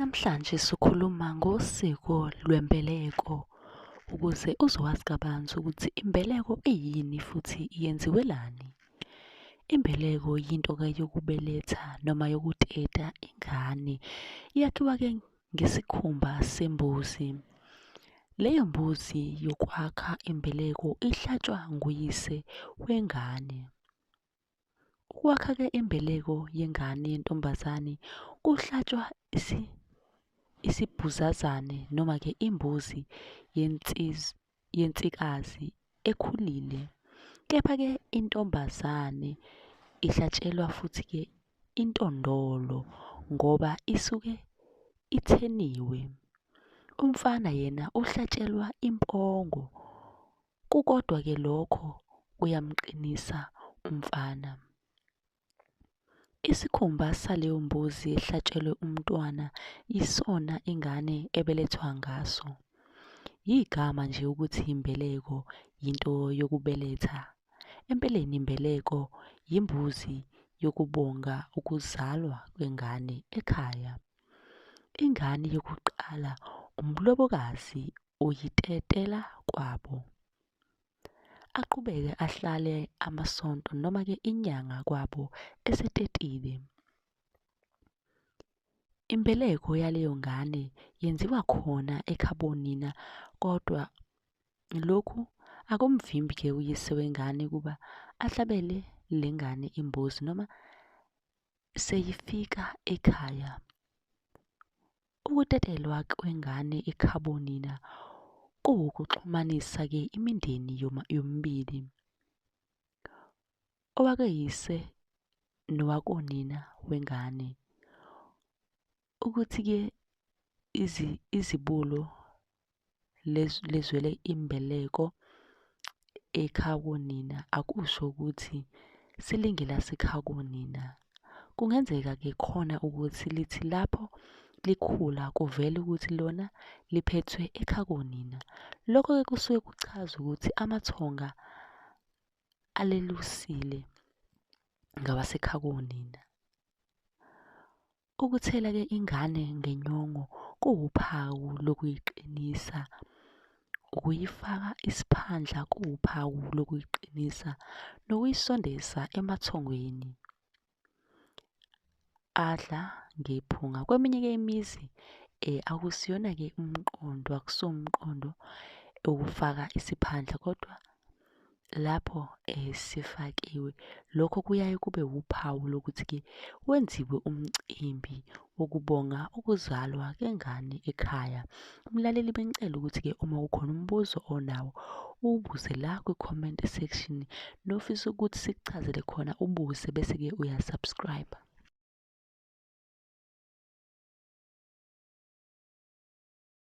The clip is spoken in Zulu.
Namhlanje sikhuluma ngosiko lwembeleko ukuze uzowazi kabanzi ukuthi imbeleko iyini futhi yenziwelani. Imbeleko yinto-ke yokubeletha noma yokuteta ingane. Yakhiwa-ke ngesikhumba sembuzi. Leyo mbuzi yokwakha imbeleko ihlatshwa nguyise wengane. Ukwakha-ke imbeleko yengane yentombazane kuhlatshwa isibhuzazane noma-ke imbuzi yensikazi ekhulile. Kepha-ke intombazane ihlatshelwa futhi-ke intondolo ngoba isuke itheniwe. Umfana yena uhlatshelwa impongo. Kukodwa-ke lokho kuyamqinisa umfana. Isikhumba saleyo mbuzi ehlatshelwe umntwana yisona ingane ebelethwa ngaso. Yigama nje ukuthi imbeleko yinto yokubeletha. Empeleni imbeleko yimbuzi yokubonga ukuzalwa kwengane ekhaya. Ingane yokuqala umlobokazi uyitetela kwabo. Aqhubeke ahlale amasonto noma-ke inyanga kwabo esetetile. Imbeleko yaleyo ngane yenziwa khona ekhabonina, kodwa lokhu akumvimbi-ke uyise wengane kuba ahlabele le ngane imbuzi noma seyifika ekhaya. Ukutetelwa kwengane ekhabonina kuwukuxhumanisa-ke imindeni yomibili. Owakeyise nowakonina wengane. Ukuthi-ke izibulo lezwele imbeleko ekhakonina akusho ukuthi silinge lasekhakonina. Kungenzeka-ke khona ukuthi lithi lapho likhula kuvele ukuthi lona liphethwe ekhakonina. Lokho-ke kusuke kuchaza ukuthi amathonga alelusile ngawasekhakonina. Ukuthela-ke ingane ngenyongo kuwuphawu lokuyiqinisa. Ukuyifaka isiphandla kuwuphawu lokuyiqinisa nokuyisondeza emathongweni. Adla ngephunga. Kweminye-ke imizi akusiyona-ke umqondo, akusiwo umqondo ukufaka isiphandla, kodwa lapho sifakiwe lokho kuyaye kube wuphawu lokuthi-ke wenziwe umcimbi wokubonga ukuzalwa kwengane ekhaya. Mlaleli, bengicela ukuthi-ke uma kukhona umbuzo onawo uwubuze la kwi-comment section, nofisa ukuthi sikuchazele khona ubuze bese-ke uyasubscribe.